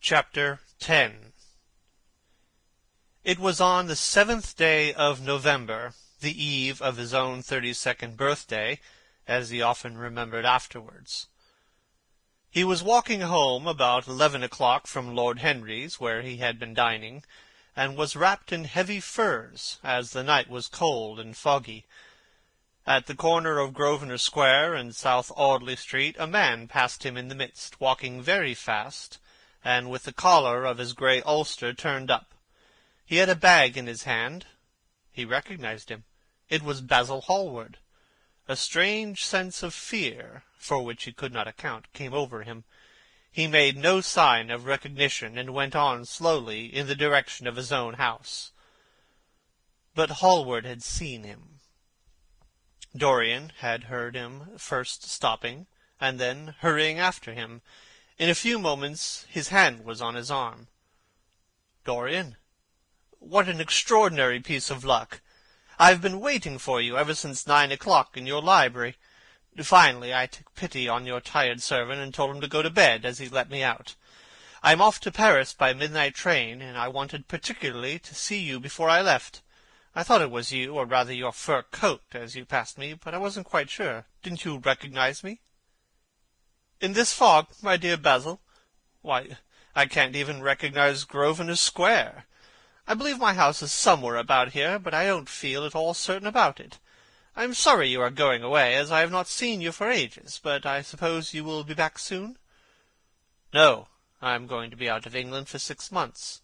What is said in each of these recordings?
Chapter 10. It was on the 7th day of November, the eve of his own 32nd birthday, as he often remembered afterwards. He was walking home about 11 o'clock from Lord Henry's, where he had been dining, and was wrapped in heavy furs, as the night was cold and foggy. At the corner of Grosvenor Square and South Audley Street a man passed him in the midst, walking very fast, and with the collar of his grey ulster turned up. He had a bag in his hand. He recognized him. It was Basil Hallward. A strange sense of fear, for which he could not account, came over him. He made no sign of recognition, and went on slowly in the direction of his own house. But Hallward had seen him. Dorian had heard him first stopping, and then hurrying after him. In a few moments his hand was on his arm. "Dorian, what an extraordinary piece of luck! I've been waiting for you ever since 9 o'clock in your library. Finally I took pity on your tired servant and told him to go to bed, as he let me out. I'm off to Paris by midnight train, and I wanted particularly to see you before I left. I thought it was you, or rather your fur coat, as you passed me, but I wasn't quite sure. Didn't you recognize me?" "In this fog, my dear Basil? Why, I can't even recognize Grosvenor Square. I believe my house is somewhere about here, but I don't feel at all certain about it. I am sorry you are going away, as I have not seen you for ages, but I suppose you will be back soon?" "No, I am going to be out of England for 6 months.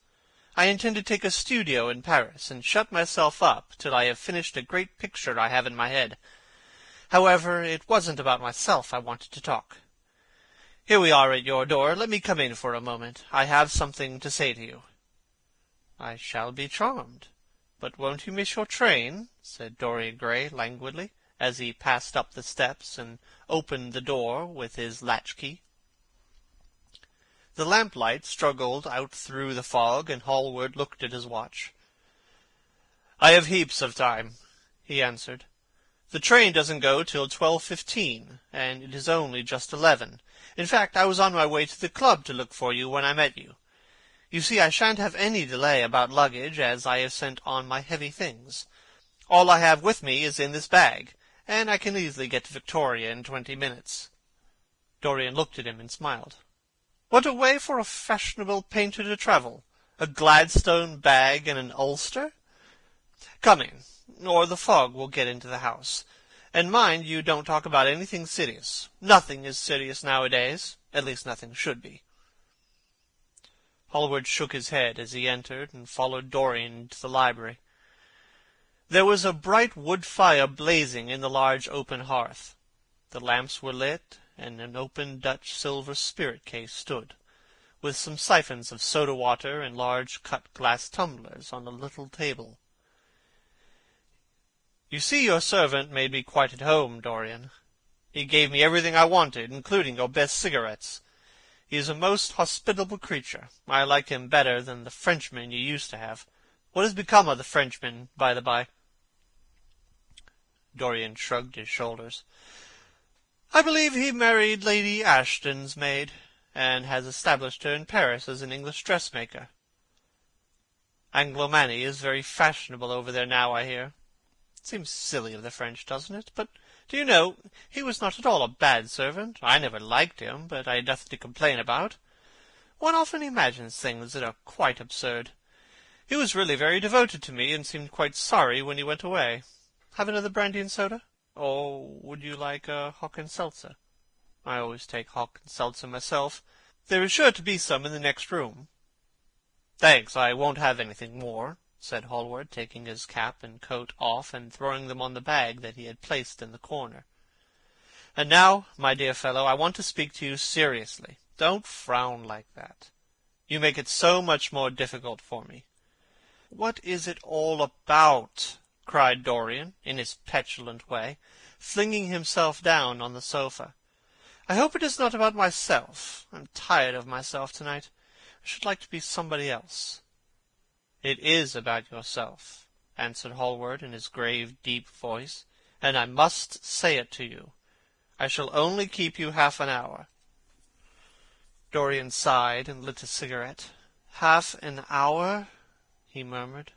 I intend to take a studio in Paris, and shut myself up till I have finished a great picture I have in my head. However, it wasn't about myself I wanted to talk. Here we are at your door. Let me come in for a moment. I have something to say to you." "I shall be charmed. But won't you miss your train?" said Dorian Gray languidly, as he passed up the steps and opened the door with his latch-key. The lamplight struggled out through the fog, and Hallward looked at his watch. "I have heaps of time," he answered. "The train doesn't go till 12:15, and it is only just 11. In fact, I was on my way to the club to look for you when I met you. You see, I shan't have any delay about luggage, as I have sent on my heavy things. All I have with me is in this bag, and I can easily get to Victoria in 20 minutes. Dorian looked at him and smiled. "What a way for a fashionable painter to travel! A Gladstone bag and an ulster! Come in, or the fog will get into the house. And mind you don't talk about anything serious. Nothing is serious nowadays. At least nothing should be." Hallward shook his head as he entered, and followed Dorian into the library. There was a bright wood fire blazing in the large open hearth. The lamps were lit, and an open Dutch silver spirit-case stood, with some siphons of soda-water and large cut-glass tumblers on a little table. "You see, your servant made me quite at home, Dorian. He gave me everything I wanted, including your best cigarettes. He is a most hospitable creature. I like him better than the Frenchman you used to have. What has become of the Frenchman, by-the-by?" Dorian shrugged his shoulders. "I believe he married Lady Ashton's maid, and has established her in Paris as an English dressmaker. Anglomanie is very fashionable over there now, I hear. Seems silly of the French, doesn't it? But, do you know, he was not at all a bad servant. I never liked him, but I had nothing to complain about. One often imagines things that are quite absurd. He was really very devoted to me, and seemed quite sorry when he went away. Have another brandy and soda? Or would you like a hock and seltzer? I always take hock and seltzer myself. There is sure to be some in the next room." "Thanks, I won't have anything more," said Hallward, taking his cap and coat off and throwing them on the bag that he had placed in the corner. "And now, my dear fellow, I want to speak to you seriously. Don't frown like that. You make it so much more difficult for me." "What is it all about?" cried Dorian, in his petulant way, flinging himself down on the sofa. "I hope it is not about myself. I'm tired of myself tonight. I should like to be somebody else." "It is about yourself," answered Hallward in his grave, deep voice, "and I must say it to you. I shall only keep you half an hour." Dorian sighed and lit a cigarette. "Half an hour?" he murmured.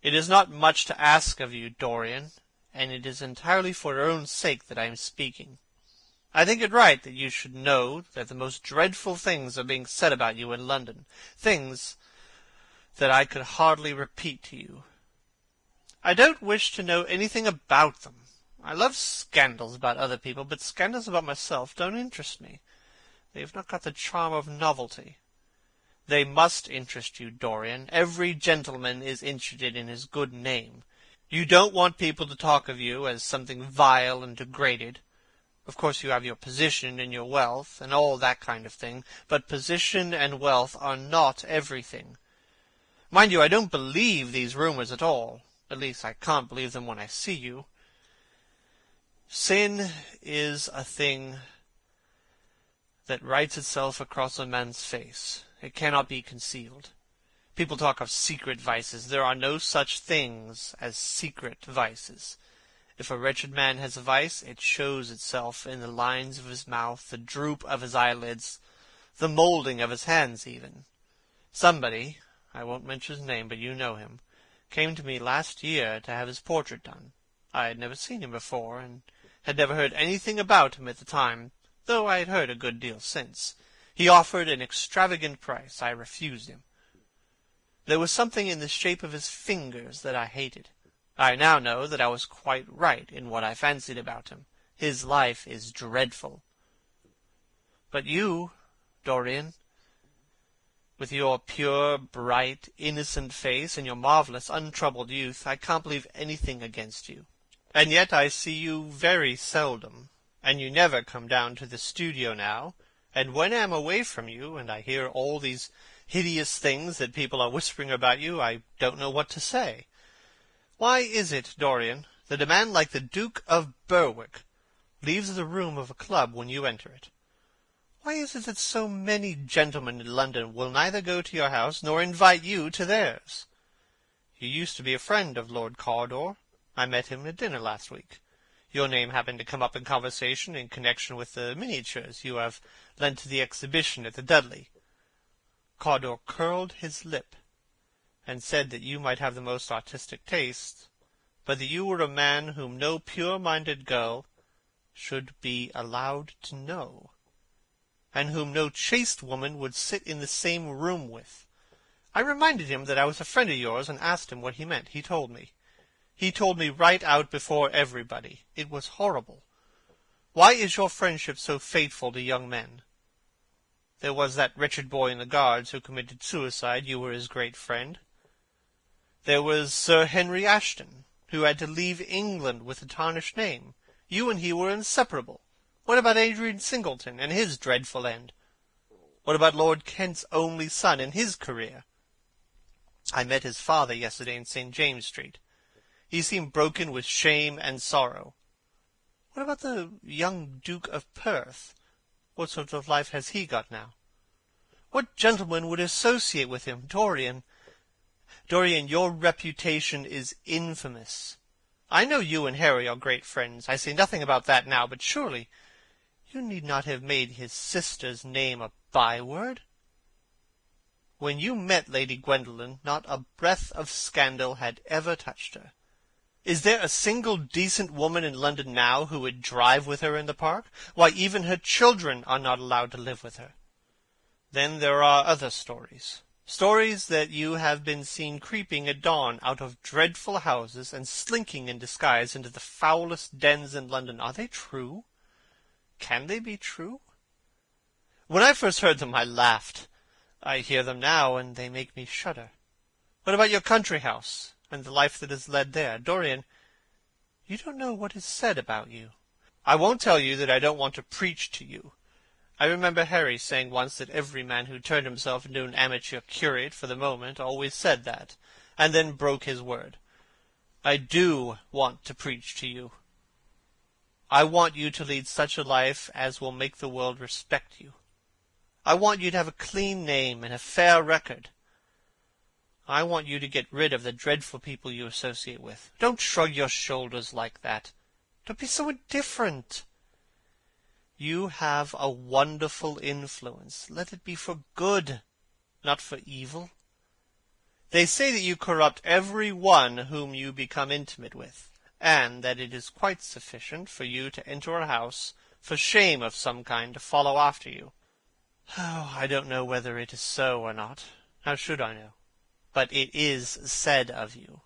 "It is not much to ask of you, Dorian, and it is entirely for your own sake that I am speaking. I think it right that you should know that the most dreadful things are being said about you in London, things that I could hardly repeat to you. I don't wish to know anything about them. I love scandals about other people, but scandals about myself don't interest me. They have not got the charm of novelty. They must interest you, Dorian. Every gentleman is interested in his good name. You don't want people to talk of you as something vile and degraded. Of course you have your position and your wealth, and all that kind of thing, but position and wealth are not everything. Mind you, I don't believe these rumours at all. At least I can't believe them when I see you. Sin is a thing that writes itself across a man's face. It cannot be concealed. People talk of secret vices. There are no such things as secret vices. If a wretched man has a vice, it shows itself in the lines of his mouth, the droop of his eyelids, the moulding of his hands even. Somebody, I won't mention his name, but you know him, came to me last year to have his portrait done. I had never seen him before, and had never heard anything about him at the time, though I had heard a good deal since. He offered an extravagant price. I refused him. There was something in the shape of his fingers that I hated. I now know that I was quite right in what I fancied about him. His life is dreadful. But you, Dorian, with your pure, bright, innocent face and your marvellous, untroubled youth, I can't believe anything against you. And yet I see you very seldom, and you never come down to the studio now, and when I am away from you, and I hear all these hideous things that people are whispering about you, I don't know what to say. Why is it, Dorian, that a man like the Duke of Berwick leaves the room of a club when you enter it? Why is it that so many gentlemen in London will neither go to your house nor invite you to theirs? You used to be a friend of Lord Cawdor. I met him at dinner last week. Your name happened to come up in conversation in connection with the miniatures you have lent to the exhibition at the Dudley. Cawdor curled his lip, and said that you might have the most artistic taste, but that you were a man whom no pure-minded girl should be allowed to know, and whom no chaste woman would sit in the same room with. I reminded him that I was a friend of yours, and asked him what he meant. He told me. He told me right out before everybody. It was horrible. Why is your friendship so fateful to young men? There was that wretched boy in the Guards who committed suicide. You were his great friend. There was Sir Henry Ashton, who had to leave England with a tarnished name. You and he were inseparable. What about Adrian Singleton and his dreadful end? What about Lord Kent's only son and his career? I met his father yesterday in St. James Street. He seemed broken with shame and sorrow. What about the young Duke of Perth? What sort of life has he got now? What gentleman would associate with him? Dorian, your reputation is infamous. I know you and Harry are great friends. I say nothing about that now, but surely you need not have made his sister's name a byword. When you met Lady Gwendolen, not a breath of scandal had ever touched her. Is there a single decent woman in London now who would drive with her in the park? Why, even her children are not allowed to live with her. Then there are other stories. Stories that you have been seen creeping at dawn out of dreadful houses and slinking in disguise into the foulest dens in London. Are they true? Can they be true? When I first heard them, I laughed. I hear them now, and they make me shudder. What about your country house, and the life that is led there? Dorian, you don't know what is said about you. I won't tell you that I don't want to preach to you. I remember Harry saying once that every man who turned himself into an amateur curate for the moment always said that, and then broke his word. I do want to preach to you. I want you to lead such a life as will make the world respect you. I want you to have a clean name and a fair record. I want you to get rid of the dreadful people you associate with. Don't shrug your shoulders like that. Don't be so indifferent. You have a wonderful influence. Let it be for good, not for evil. They say that you corrupt every one whom you become intimate with, and that it is quite sufficient for you to enter a house for shame of some kind to follow after you. Oh, I don't know whether it is so or not. How should I know? But it is said of you.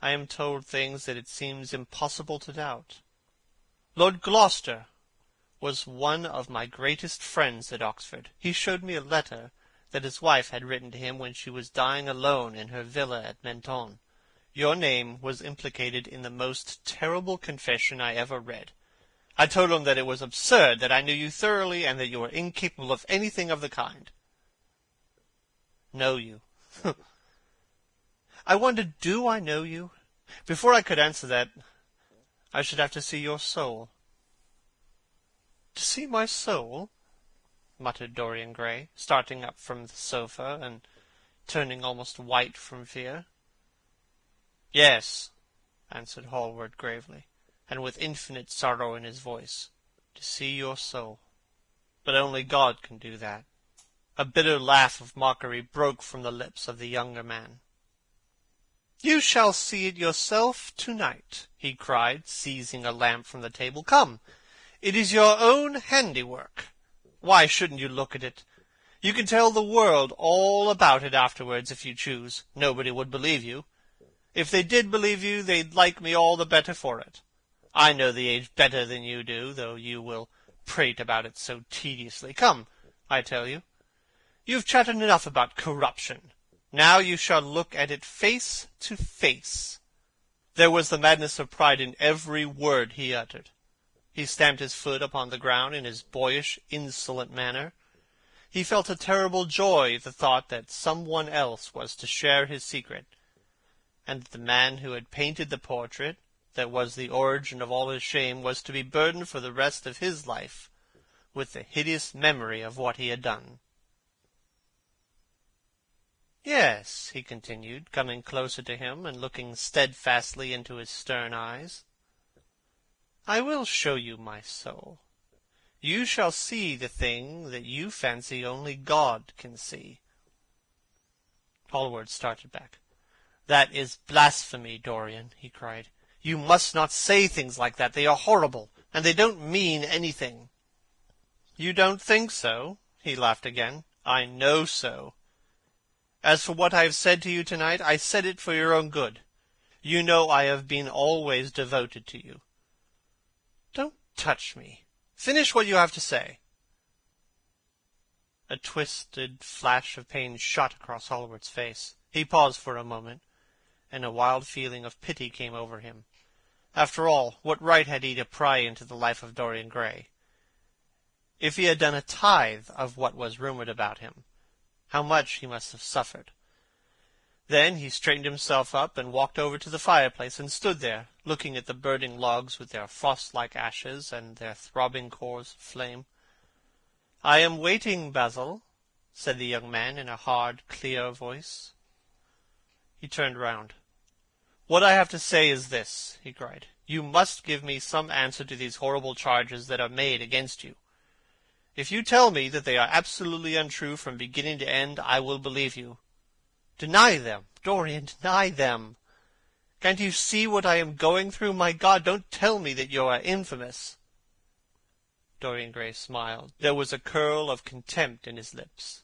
I am told things that it seems impossible to doubt. Lord Gloucester was one of my greatest friends at Oxford. He showed me a letter that his wife had written to him when she was dying alone in her villa at Menton. Your name was implicated in the most terrible confession I ever read. I told him that it was absurd, that I knew you thoroughly, and that you were incapable of anything of the kind. Know you? I wonder, do I know you? Before I could answer that, I should have to see your soul. To see my soul? Muttered Dorian Gray, starting up from the sofa and turning almost white from fear. Yes, answered Hallward gravely, and with infinite sorrow in his voice, to see your soul. But only God can do that. A bitter laugh of mockery broke from the lips of the younger man. You shall see it yourself to-night, he cried, seizing a lamp from the table. Come, it is your own handiwork. Why shouldn't you look at it? You can tell the world all about it afterwards if you choose. Nobody would believe you. If they did believe you, they'd like me all the better for it. I know the age better than you do, though you will prate about it so tediously. Come, I tell you. You've chattered enough about corruption. Now you shall look at it face to face. There was the madness of pride in every word he uttered. He stamped his foot upon the ground in his boyish, insolent manner. He felt a terrible joy at the thought that some one else was to share his secret, and that the man who had painted the portrait that was the origin of all his shame was to be burdened for the rest of his life with the hideous memory of what he had done. Yes, he continued, coming closer to him and looking steadfastly into his stern eyes, I will show you my soul. You shall see the thing that you fancy only God can see. Hallward started back. That is blasphemy, Dorian, he cried. You must not say things like that. They are horrible, and they don't mean anything. You don't think so? He laughed again. I know so. As for what I have said to you tonight, I said it for your own good. You know I have been always devoted to you. Don't touch me. Finish what you have to say. A twisted flash of pain shot across Hallward's face. He paused for a moment, and a wild feeling of pity came over him. After all, what right had he to pry into the life of Dorian Gray? If he had done a tithe of what was rumoured about him, how much he must have suffered. Then he straightened himself up and walked over to the fireplace and stood there, looking at the burning logs with their frost-like ashes and their throbbing cores of flame. I am waiting, Basil, said the young man in a hard, clear voice. He turned round. What I have to say is this, he cried. You must give me some answer to these horrible charges that are made against you. If you tell me that they are absolutely untrue from beginning to end, I will believe you. Deny them, Dorian, deny them. Can't you see what I am going through? My God, don't tell me that you are infamous. Dorian Gray smiled. There was a curl of contempt in his lips.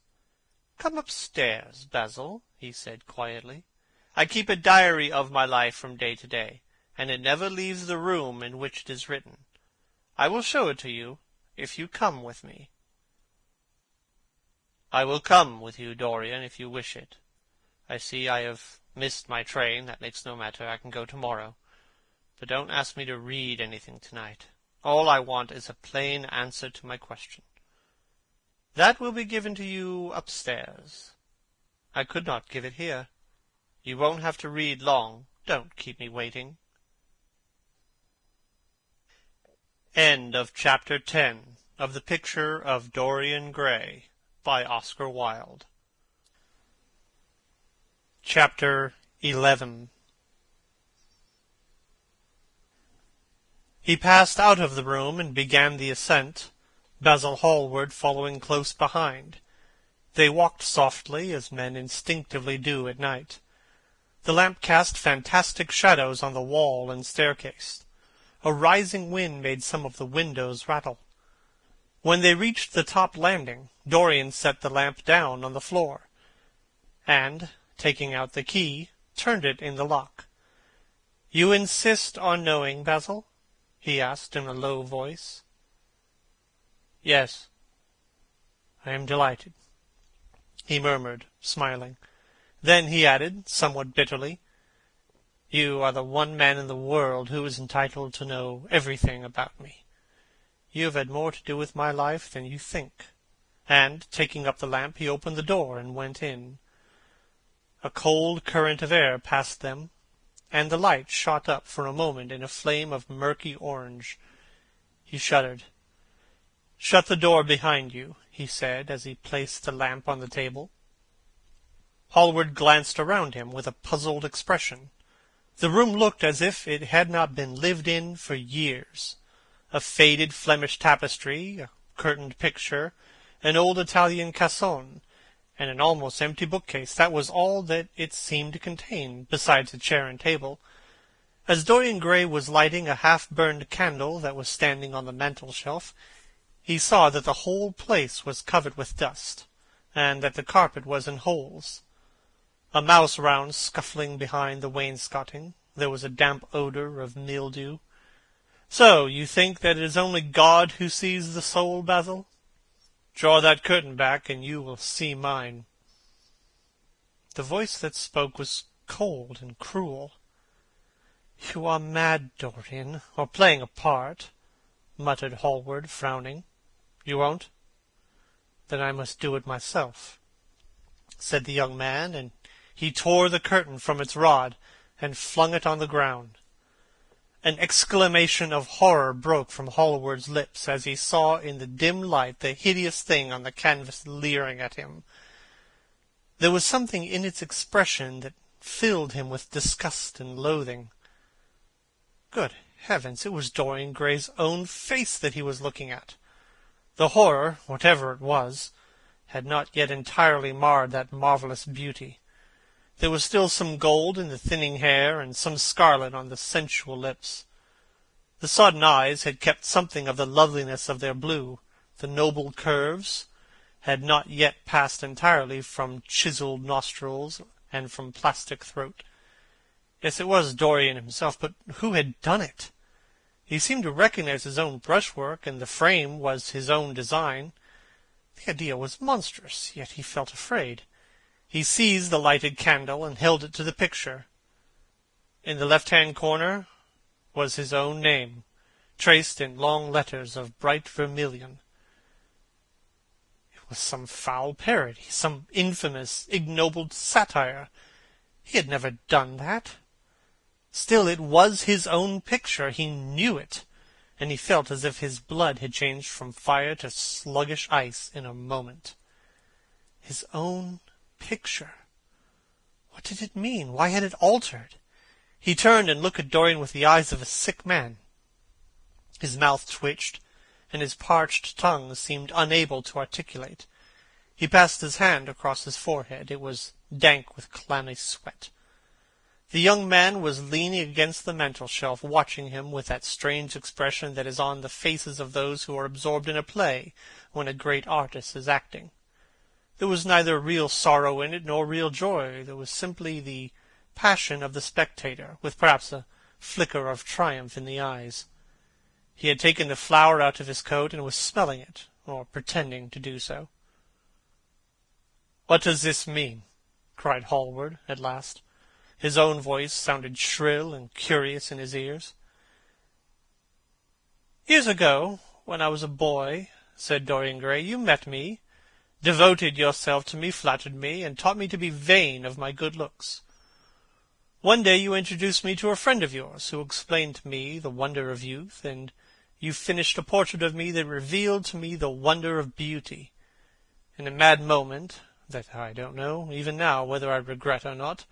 Come upstairs, Basil, he said quietly. I keep a diary of my life from day to day, and it never leaves the room in which it is written. I will show it to you, if you come with me. I will come with you, Dorian, if you wish it. I see I have missed my train. That makes no matter. I can go tomorrow. But don't ask me to read anything tonight. All I want is a plain answer to my question. That will be given to you upstairs. I could not give it here. You won't have to read long. Don't keep me waiting. End of Chapter 10 of The Picture of Dorian Gray by Oscar Wilde. Chapter 11. He passed out of the room and began the ascent, Basil Hallward following close behind. They walked softly, as men instinctively do at night. The lamp cast fantastic shadows on the wall and staircase. A rising wind made some of the windows rattle. When they reached the top landing, Dorian set the lamp down on the floor, and, taking out the key, turned it in the lock. "You insist on knowing, Basil?" he asked in a low voice. "Yes." "I am delighted," he murmured, smiling. Then he added, somewhat bitterly, "You are the one man in the world who is entitled to know everything about me. You have had more to do with my life than you think." And, taking up the lamp, he opened the door and went in. A cold current of air passed them, and the light shot up for a moment in a flame of murky orange. He shuddered. "Shut the door behind you," he said, as he placed the lamp on the table. Hallward glanced around him with a puzzled expression. The room looked as if it had not been lived in for years. A faded Flemish tapestry, a curtained picture, an old Italian cassone, and an almost empty bookcase. That was all that it seemed to contain, besides a chair and table. As Dorian Gray was lighting a half-burned candle that was standing on the mantel-shelf, he saw that the whole place was covered with dust, and that the carpet was in holes. A mouse ran scuffling behind the wainscoting. There was a damp odour of mildew. "So you think that it is only God who sees the soul, Basil? Draw that curtain back, and you will see mine." The voice that spoke was cold and cruel. "You are mad, Dorian, or playing a part," muttered Hallward, frowning. "You won't? Then I must do it myself," said the young man, and he tore the curtain from its rod and flung it on the ground. An exclamation of horror broke from Hallward's lips as he saw in the dim light the hideous thing on the canvas leering at him. There was something in its expression that filled him with disgust and loathing. Good heavens, it was Dorian Gray's own face that he was looking at. The horror, whatever it was, had not yet entirely marred that marvellous beauty. There was still some gold in the thinning hair and some scarlet on the sensual lips. The sodden eyes had kept something of the loveliness of their blue. The noble curves had not yet passed entirely from chiselled nostrils and from plastic throat. Yes, it was Dorian himself, but who had done it? He seemed to recognize his own brushwork, and the frame was his own design. The idea was monstrous, yet he felt afraid. He seized the lighted candle and held it to the picture. In the left-hand corner was his own name, traced in long letters of bright vermilion. It was some foul parody, some infamous, ignoble satire. He had never done that. Still, it was his own picture. He knew it, and he felt as if his blood had changed from fire to sluggish ice in a moment. His own picture. What did it mean? Why had it altered? He turned and looked at Dorian with the eyes of a sick man. His mouth twitched, and his parched tongue seemed unable to articulate. He passed his hand across his forehead. It was dank with clammy sweat. The young man was leaning against the mantel-shelf, watching him with that strange expression that is on the faces of those who are absorbed in a play when a great artist is acting. There was neither real sorrow in it nor real joy. There was simply the passion of the spectator, with perhaps a flicker of triumph in the eyes. He had taken the flower out of his coat and was smelling it, or pretending to do so. "What does this mean?" cried Hallward at last. His own voice sounded shrill and curious in his ears. "Years ago, when I was a boy," said Dorian Gray, "you met me, devoted yourself to me, flattered me, and taught me to be vain of my good looks. One day you introduced me to a friend of yours, who explained to me the wonder of youth, and you finished a portrait of me that revealed to me the wonder of beauty. In a mad moment, that I don't know, even now, whether I regret or not,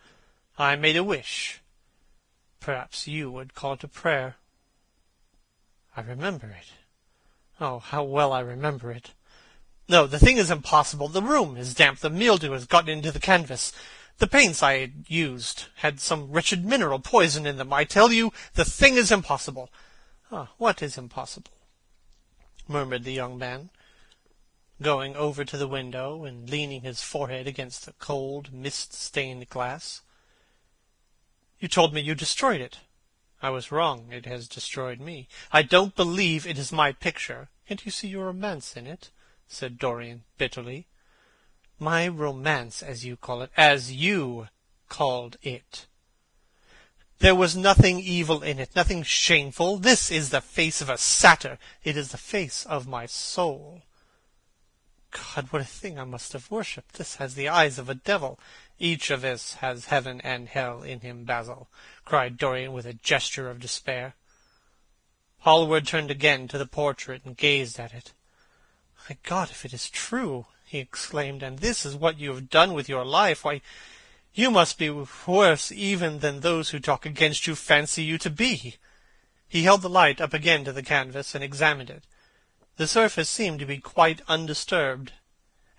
I made a wish. Perhaps you would call it a prayer." I remember it. Oh, how well I remember it. No, the thing is impossible. The room is damp. The mildew has gotten into the canvas. The paints I had used had some wretched mineral poison in them. I tell you, the thing is impossible. Ah, what is impossible? Murmured the young man, going over to the window and leaning his forehead against the cold, mist-stained glass. You told me you destroyed it. I was wrong. It has destroyed me. I don't believe it is my picture. Can't you see your romance in it? Said Dorian bitterly. My romance, as you call it, as you called it. There was nothing evil in it, nothing shameful. This is the face of a satyr. It is the face of my soul. God, what a thing I must have worshipped. This has the eyes of a devil. Each of us has heaven and hell in him, Basil, cried Dorian with a gesture of despair. Hallward turned again to the portrait and gazed at it. My God, if it is true, he exclaimed, and this is what you have done with your life, why, you must be worse even than those who talk against you fancy you to be. He held the light up again to the canvas and examined it. The surface seemed to be quite undisturbed,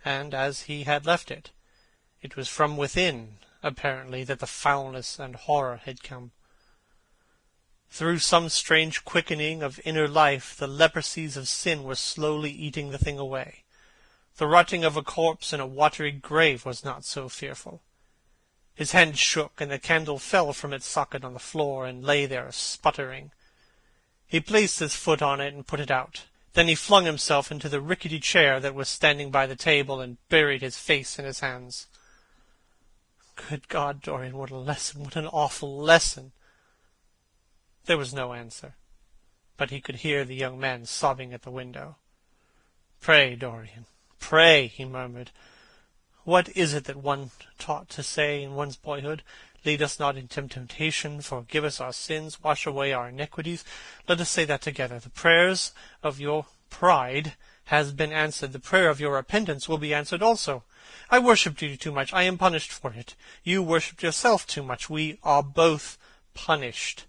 and as he had left it. It was from within, apparently, that the foulness and horror had come. Through some strange quickening of inner life, the leprosies of sin were slowly eating the thing away. The rotting of a corpse in a watery grave was not so fearful. His hand shook, and the candle fell from its socket on the floor, and lay there sputtering. He placed his foot on it and put it out. Then he flung himself into the rickety chair that was standing by the table, and buried his face in his hands. Good God, Dorian, what a lesson, what an awful lesson! There was no answer, but he could hear the young man sobbing at the window. Pray, Dorian, pray, he murmured. What is it that one taught to say in one's boyhood? Lead us not into temptation, forgive us our sins, wash away our iniquities. Let us say that together. The prayers of your pride has been answered. The prayer of your repentance will be answered also. I worshipped you too much. I am punished for it. You worshipped yourself too much. We are both punished.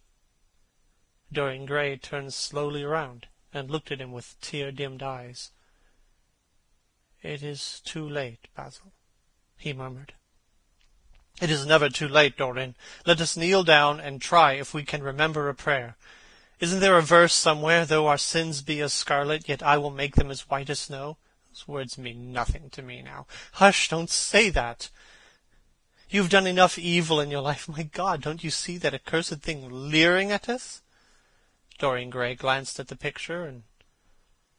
Dorian Gray turned slowly around and looked at him with tear-dimmed eyes. It is too late, Basil, he murmured. It is never too late, Dorian. Let us kneel down and try if we can remember a prayer. Isn't there a verse somewhere, though our sins be as scarlet, yet I will make them as white as snow? Those words mean nothing to me now. Hush, don't say that. You've done enough evil in your life. My God, don't you see that accursed thing leering at us? Dorian Gray glanced at the picture, and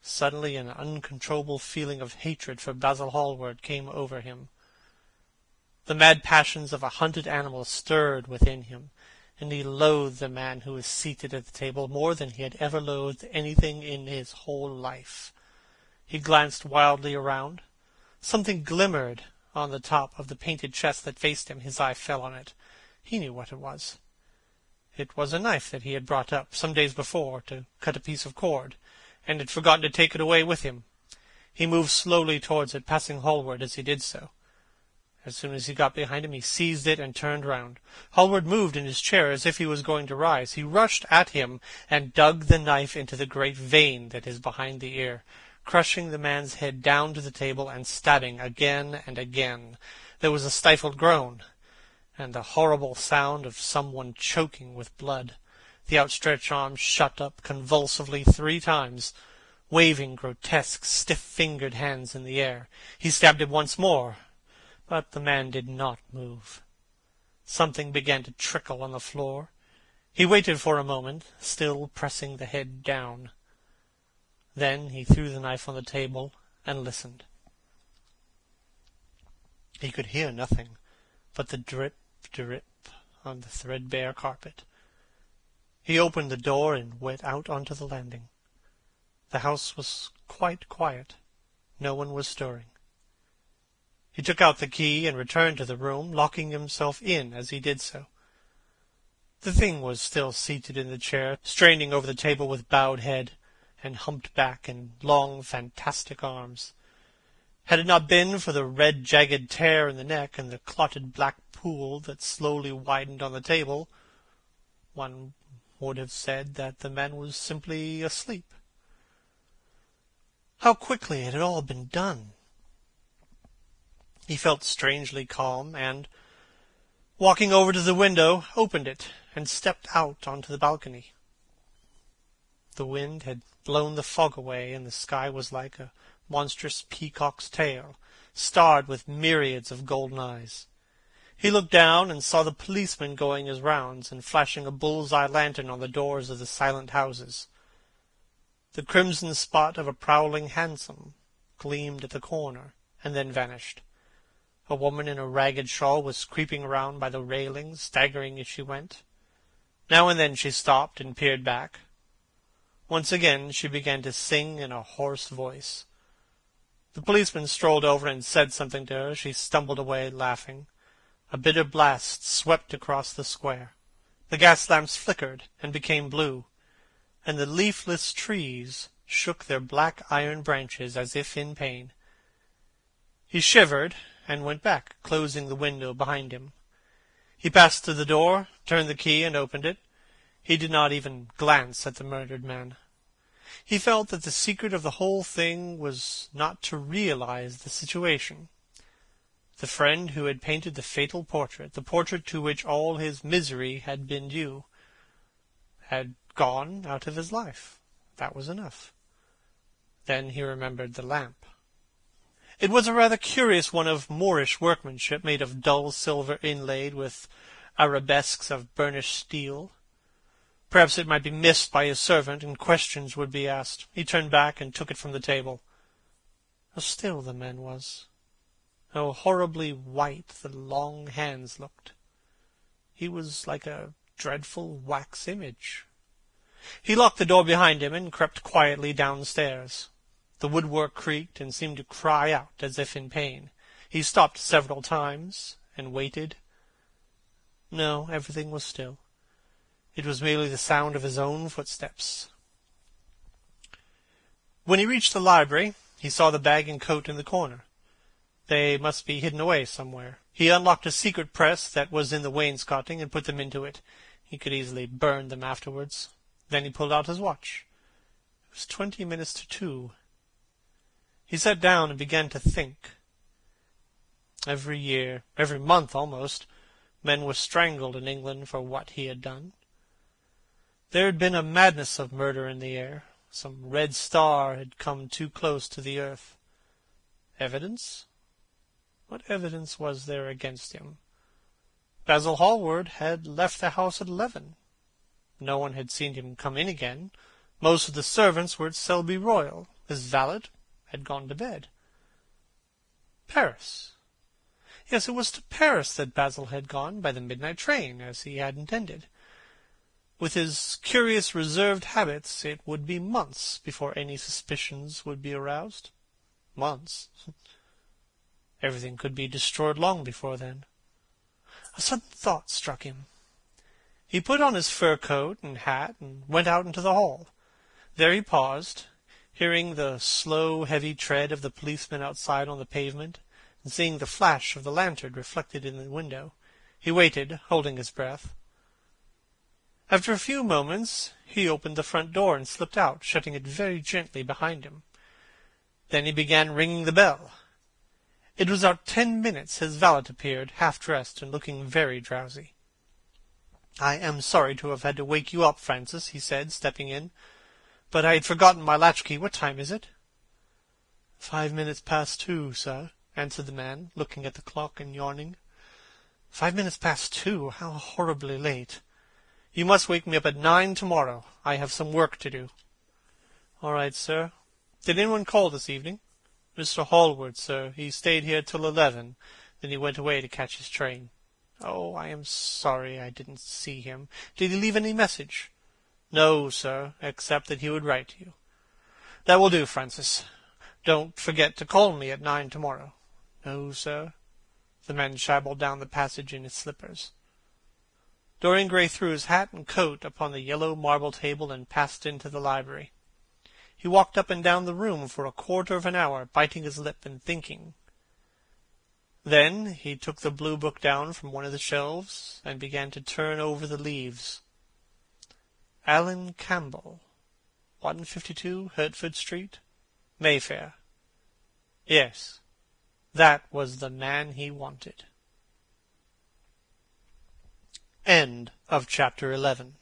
suddenly an uncontrollable feeling of hatred for Basil Hallward came over him. The mad passions of a hunted animal stirred within him, and he loathed the man who was seated at the table more than he had ever loathed anything in his whole life. He glanced wildly around. Something glimmered on the top of the painted chest that faced him. His eye fell on it. He knew what it was. It was a knife that he had brought up some days before to cut a piece of cord, and had forgotten to take it away with him. He moved slowly towards it, passing Hallward as he did so. As soon as he got behind him, he seized it and turned round. Hallward moved in his chair as if he was going to rise. He rushed at him and dug the knife into the great vein that is behind the ear, crushing the man's head down to the table and stabbing again and again. There was a stifled groan, and the horrible sound of someone choking with blood. The outstretched arm shot up convulsively 3 times, waving grotesque, stiff-fingered hands in the air. He stabbed him once more, but the man did not move. Something began to trickle on the floor. He waited for a moment, still pressing the head down. Then he threw the knife on the table and listened. He could hear nothing but the drip, drip on the threadbare carpet. He opened the door and went out onto the landing. The house was quite quiet. No one was stirring. He took out the key and returned to the room, locking himself in as he did so. The thing was still seated in the chair, straining over the table with bowed head and humped back and long, fantastic arms. Had it not been for the red, jagged tear in the neck and the clotted black pool that slowly widened on the table, one would have said that the man was simply asleep. How quickly it had all been done! He felt strangely calm, and, walking over to the window, opened it and stepped out onto the balcony. The wind had blown the fog away, and the sky was like a monstrous peacock's tail, starred with myriads of golden eyes. He looked down and saw the policeman going his rounds and flashing a bull's-eye lantern on the doors of the silent houses. The crimson spot of a prowling hansom gleamed at the corner, and then vanished. A woman in a ragged shawl was creeping around by the railings, staggering as she went. Now and then she stopped and peered back. Once again she began to sing in a hoarse voice. The policeman strolled over and said something to her. She stumbled away, laughing. A bitter blast swept across the square. The gas lamps flickered and became blue, and the leafless trees shook their black iron branches as if in pain. He shivered and went back, closing the window behind him. He passed to the door, turned the key, and opened it. He did not even glance at the murdered man. He felt that the secret of the whole thing was not to realize the situation. The friend who had painted the fatal portrait, the portrait to which all his misery had been due, had gone out of his life. That was enough. Then he remembered the lamp. It was a rather curious one of Moorish workmanship, made of dull silver inlaid with arabesques of burnished steel. Perhaps it might be missed by his servant, and questions would be asked. He turned back and took it from the table. How still the man was! How horribly white the long hands looked! He was like a dreadful wax image. He locked the door behind him and crept quietly downstairs. The woodwork creaked and seemed to cry out as if in pain. He stopped several times and waited. No, everything was still. It was merely the sound of his own footsteps. When he reached the library, he saw the bag and coat in the corner. They must be hidden away somewhere. He unlocked a secret press that was in the wainscoting and put them into it. He could easily burn them afterwards. Then he pulled out his watch. It was 20 minutes to 2. He sat down and began to think. Every year, every month almost, men were strangled in England for what he had done. There had been a madness of murder in the air. Some red star had come too close to the earth. Evidence? What evidence was there against him? Basil Hallward had left the house at 11. No one had seen him come in again. Most of the servants were at Selby Royal. His valet had gone to bed. Paris. Yes, it was to Paris that Basil had gone by the midnight train, as he had intended. With his curious reserved habits, it would be months before any suspicions would be aroused. Months. Everything could be destroyed long before then. A sudden thought struck him. He put on his fur coat and hat and went out into the hall. There he paused, hearing the slow, heavy tread of the policeman outside on the pavement, and seeing the flash of the lantern reflected in the window. He waited, holding his breath. After a few moments, he opened the front door and slipped out, shutting it very gently behind him. Then he began ringing the bell. It was about 10 minutes his valet appeared, half-dressed and looking very drowsy. "I am sorry to have had to wake you up, Francis," he said, stepping in, "but I had forgotten my latchkey. What time is it?" 5 minutes past 2, sir," answered the man, looking at the clock and yawning. 5 minutes past 2? How horribly late! You must wake me up at 9 tomorrow. I have some work to do." "All right, sir. Did anyone call this evening?" "Mr. Hallward, sir. He stayed here till 11. Then he went away to catch his train." "Oh, I am sorry I didn't see him. Did he leave any message?" "No, sir, except that he would write to you." "That will do, Francis. Don't forget to call me at 9 tomorrow." "No, sir." The man shambled down the passage in his slippers. Dorian Gray threw his hat and coat upon the yellow marble table and passed into the library. He walked up and down the room for a quarter of an hour, biting his lip and thinking. Then he took the blue book down from one of the shelves and began to turn over the leaves. Alan Campbell, 152 Hertford Street, Mayfair. Yes, that was the man he wanted. End of chapter 11.